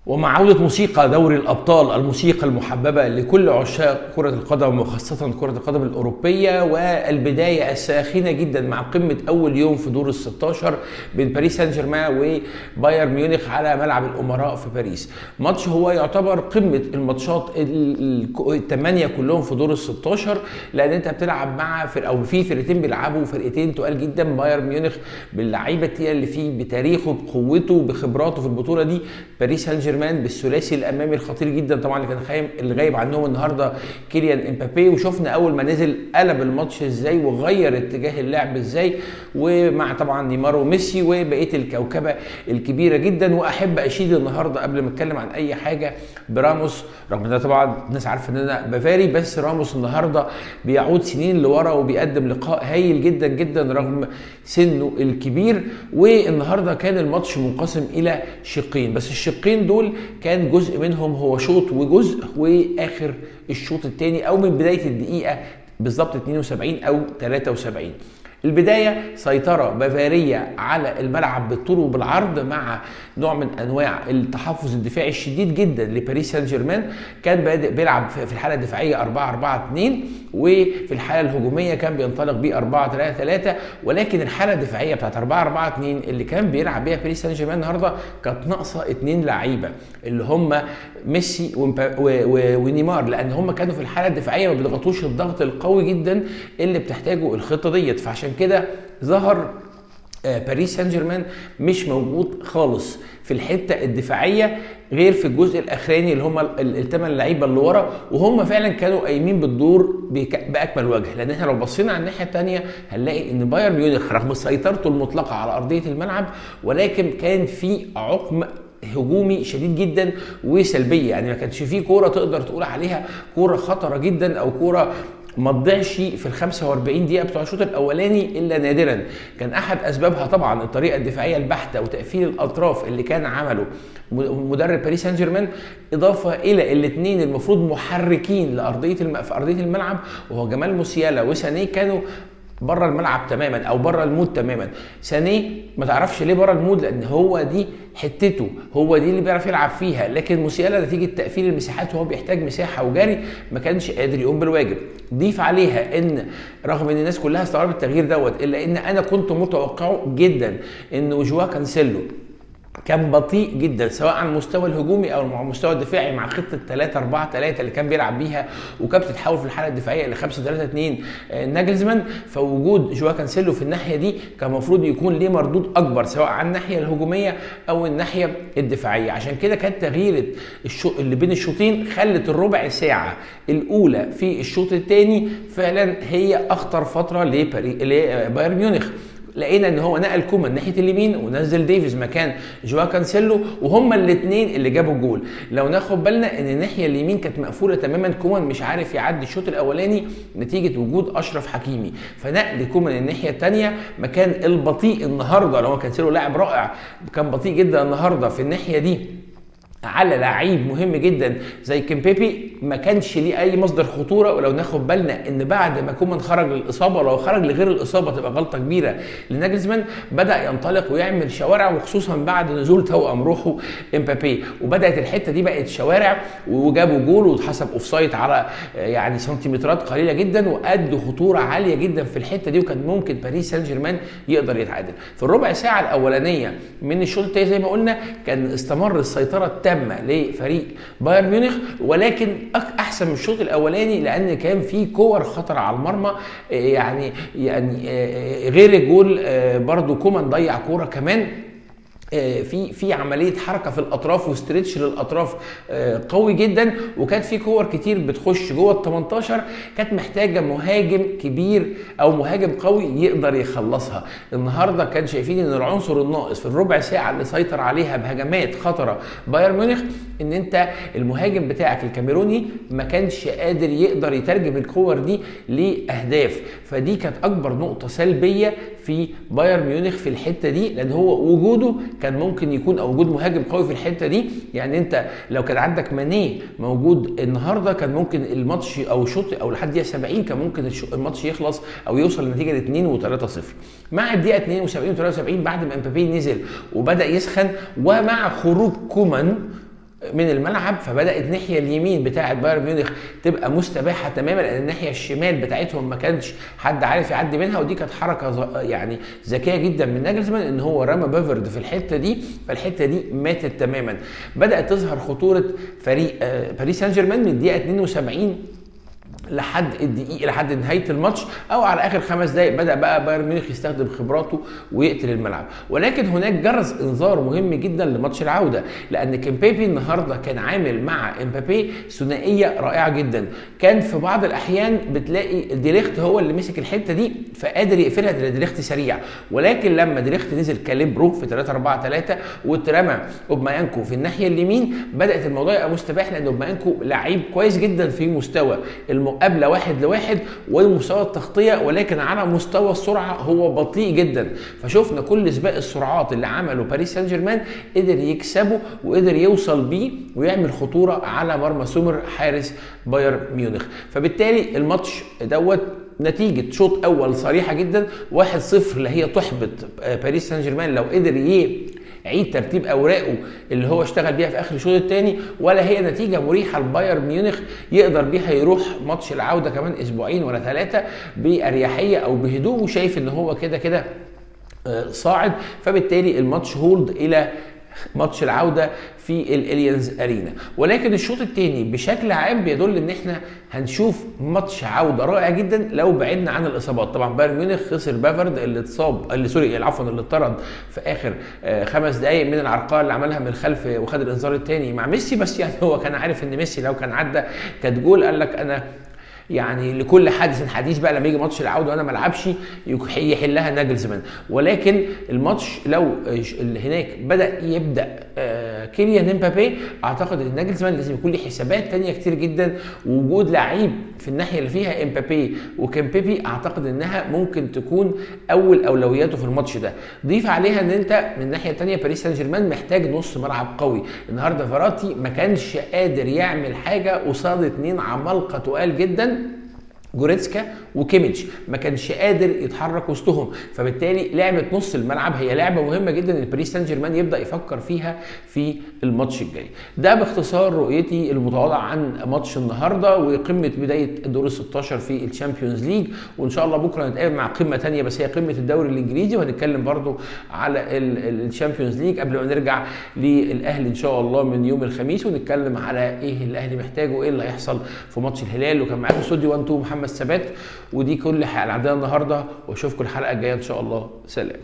ومع عودة موسيقى دوري الأبطال، الموسيقى المحببة لكل عشاق كرة القدم وخاصة كرة القدم الأوروبية، والبداية الساخنة جدا مع قمة أول يوم في دور ال16 بين باريس سان جيرمان وبايرن ميونخ على ملعب الأمراء في باريس. ماتش هو يعتبر قمة الماتشات الثمانية كلهم في دور ال16، لأن أنت بتلعب مع فرقة أو في فرقتين بيلعبوا، فرقتين تقال جدا. بايرن ميونخ باللعيبة اللي فيه، بتاريخه، بقوته، بخبراته في البطولة دي. باريس سان جيرمان بالثلاثي الامامي الخطير جدا طبعا اللي غايب عنهم النهارده كيليان امبابي، وشفنا اول ما نزل قلب الماتش ازاي وغير اتجاه اللعب ازاي، ومع طبعا نيمار وميسي وبقيه الكوكبه الكبيره جدا. واحب اشيد النهارده قبل ما اتكلم عن اي حاجه براموس، رغم ان طبعا الناس عارفه ان انا بافاري، بس راموس النهارده بيعود سنين لورا وبيقدم لقاء هايل جدا جدا رغم سنه الكبير. والنهارده كان الماتش منقسم الى شقين، بس الشقين دول كان جزء منهم هو شوط وجزء، واخر الشوط الثاني او من بدايه الدقيقه بالظبط 72 او 73. البداية سيطرة بافارية على الملعب بالطول وبالعرض، مع نوع من انواع التحفظ الدفاعي الشديد جدا لباريس سان جيرمان. كان بادئ بيلعب في الحالة الدفاعية 4-4-2، وفي الحالة الهجومية كان بينطلق ب 4-3-3. ولكن الحالة الدفاعية بتاعت 4-4-2 اللي كان بيلعب بيها باريس سان جيرمان النهارده كانت ناقصة 2 لعيبة اللي هم ميسي ونيمار، لان هم كانوا في الحالة الدفاعية ما بيضغطوش الضغط القوي جدا اللي بتحتاجه الخطة ديت. فعشان كده ظهر باريس سان جيرمان مش موجود خالص في الحته الدفاعيه غير في الجزء الاخراني اللي هم الثمان لعيبه اللي ورا، وهم فعلا كانوا قايمين بالدور باكمل وجه. لان احنا لو بصينا على الناحيه الثانيه هنلاقي ان بايرن ميونخ رغم سيطرته المطلقه على ارضيه الملعب، ولكن كان في عقم هجومي شديد جدا وسلبيه. يعني ما كانش فيه كوره تقدر تقول عليها كوره خطره جدا او كوره ما تضيعش في ال 45 دقيقه بتوع الشوط الاولاني الا نادرا. كان احد اسبابها طبعا الطريقه الدفاعيه البحته وتقفيل الاطراف اللي كان عمله مدرب باريس سان جيرمان، اضافه الى الاثنين المفروض محركين في ارضيه الملعب، وهو جمال موسيالا وسانيه، كانوا بره الملعب تماما او بره المود تماما. سانيه ما تعرفش ليه بره المود، لان هو دي حتته، هو دي اللي بيعرف يلعب فيها. لكن موسيالا نتيجه تقفيل المساحات وهو بيحتاج مساحه وجري ما كانش قادر يقوم بالواجب. ضيف عليها ان رغم ان الناس كلها استغربت التغيير دوت، الا ان انا كنت متوقعه جدا ان جواو كانسيلو كان بطيء جدا سواء على المستوى الهجومي او على المستوى الدفاعي، مع خطه 3-4-3 اللي كان بيلعب بيها وكانت بتتحول في الحاله الدفاعيه ل 5-3-2 ناجلزمان. فوجود جواو كانسيلو في الناحيه دي كان المفروض يكون ليه مردود اكبر سواء على الناحيه الهجوميه او الناحيه الدفاعيه. عشان كده كانت تغييره اللي بين الشوطين خلت الربع ساعه الاولى في الشوط الثاني فعلا هي اخطر فتره لبايرن ميونخ. لقينا ان هو نقل كومان ناحيه اليمين ونزل ديفيز مكان جواو كانسيلو، وهما الاثنين اللي جابوا الجول. لو ناخد بالنا ان الناحيه اليمين كانت مقفوله تماما، كومان مش عارف يعدي الشوط الاولاني نتيجه وجود اشرف حكيمي، فنقل كومان الناحيه الثانيه مكان البطيء النهارده. لو كانسيلو لاعب رائع كان بطيء جدا النهارده في الناحيه دي على لعيب مهم جدا زي كيمبيبي ما كانش ليه اي مصدر خطوره. ولو ناخد بالنا ان بعد ما كومان خرج للاصابه، لو خرج لغير الاصابه تبقى غلطه كبيره لناجلزمان، بدا ينطلق ويعمل شوارع، وخصوصا بعد نزول توأم روحه امبابي، وبدات الحته دي بقت شوارع وجابوا جول واتحسب اوفسايد على يعني سنتيمترات قليله جدا، وادوا خطوره عاليه جدا في الحته دي، وكان ممكن باريس سان جيرمان يقدر يتعادل. في الربع ساعه الاولانيه من الشوط الثاني زي ما قلنا كان استمر السيطره التامه لفريق بايرن ميونخ، ولكن احسن من الشوط الاولاني لان كان في كور خطر على المرمى. يعني غير الجول برضو كومان ضيع كوره كمان في عمليه حركه في الاطراف وستريتش للاطراف قوي جدا، وكانت في كور كتير بتخش جوه ال 18 كانت محتاجه مهاجم كبير او مهاجم قوي يقدر يخلصها. النهارده كان شايفين ان العنصر الناقص في الربع ساعه اللي سيطر عليها بهجمات خطره بايرن ميونخ ان انت المهاجم بتاعك الكاميروني ما كانش قادر يقدر يترجم الكور دي لاهداف. فدي كانت اكبر نقطه سلبيه في بايرن ميونخ في الحته دي، لان هو وجوده كان ممكن يكون او وجود مهاجم قوي في الحته دي. يعني انت لو كان عندك ماني موجود النهارده كان ممكن الماتش او الشوط او لحد دقيقه 70 كان ممكن الماتش يخلص او يوصل لنتيجه 2 و3-0. مع الدقيقه 72 و73 بعد ما امبابي نزل وبدا يسخن، ومع خروج كومان من الملعب، فبدات الناحيه اليمين بتاعه بايرن ميونخ تبقى مستباحه تماما، لان الناحيه الشمال بتاعتهم ما كانش حد عارف يعدي منها، ودي كانت حركه يعني ذكيه جدا من ناجلزمان ان هو رمى بافارد في الحته دي، فالحته دي ماتت تماما. بدات تظهر خطوره فريق باريس سان جيرمان من الدقيقه 72 لحد نهايه الماتش، او على اخر 5 دقائق بدا بقى بايرن ميونخ يستخدم خبراته ويقتل الملعب. ولكن هناك جرس انذار مهم جدا لماتش العوده، لان كيمبيبي النهارده كان عامل مع امبابي ثنائيه رائعه جدا. كان في بعض الاحيان بتلاقي ديليخت هو اللي مسك الحته دي فقادر يقفلها، لان ديليخت سريع، ولكن لما ديليخت نزل كاليبرو في 3-4-3 واترمى اوباميانجو في الناحيه اليمين، بدات الموضوع يبقى مستباح، لان اوباميانجو لعيب كويس جدا في مستوى المقابله 1-1 ومستوى التغطيه، ولكن على مستوى السرعه هو بطيء جدا. فشفنا كل سباق السرعات اللي عمله باريس سان جيرمان قدر يكسبه وقدر يوصل بيه ويعمل خطوره على مرمى سومر حارس بايرن ميونخ. فبالتالي الماتش دوت نتيجه شوط اول صريحه جدا 1-0، اللي هي تحبط باريس سان جيرمان لو قدر يعيد ترتيب اوراقه اللي هو اشتغل بيها في اخر الشوط الثاني، ولا هي نتيجه مريحه لبايرن ميونخ يقدر بيها يروح ماتش العوده كمان اسبوعين ولا 3 باريحيه او بهدوء، وشايف ان هو كده كده صاعد. فبالتالي الماتش هولد الى ماتش العوده في الاليانز ارينا. ولكن الشوط الثاني بشكل عام بيدل ان احنا هنشوف ماتش عوده رائع جدا لو بعدنا عن الاصابات. طبعا بايرن ميونخ خسر بافارد اللي اتصاب اللي اتطرد في اخر 5 دقائق من العرقله اللي عملها من الخلف وخد الانذار الثاني مع ميسي، بس يعني هو كان عارف ان ميسي لو كان عدى كانت جول. قال لك انا يعني لكل حادث حديث بقى، لما يجي ماتش العوده وانا ما العبش يحلها ناجلزمان. ولكن الماتش لو هناك يبدا كيليان امبابي، اعتقد ان ناجلزمان لازم يكون له حسابات ثانيه كتير جدا، ووجود لعيب في الناحيه اللي فيها امبابي وكيمبيبي اعتقد انها ممكن تكون اول اولوياته في الماتش ده. ضيف عليها ان انت من الناحيه الثانيه باريس سان جيرمان محتاج نص ملعب قوي. النهارده فيراتي ما كانش قادر يعمل حاجه قصاد 2 عمالقه تقال جدا، جوريتسكا وكيميتش، ما كانش قادر يتحرك وسطهم. فبالتالي لعبه نص الملعب هي لعبه مهمه جدا ان باريس سان جيرمان يبدا يفكر فيها في الماتش الجاي. ده باختصار رؤيتي المتواضعه عن ماتش النهارده وقمه بدايه الدور ال 16 في الشامبيونز ليج. وان شاء الله بكره نتقابل مع قمه ثانيه بس هي قمه الدوري الانجليزي، وهنتكلم برضو على الشامبيونز ليج قبل ما نرجع للاهلي ان شاء الله من يوم الخميس، ونتكلم على ايه الاهلي محتاجه وايه اللي هيحصل في ماتش الهلال. وكان معاكم استوديو 1 2 محمد ثبات، ودي كل حلقه عندنا النهارده، واشوفكم الحلقه الجايه ان شاء الله. سلام.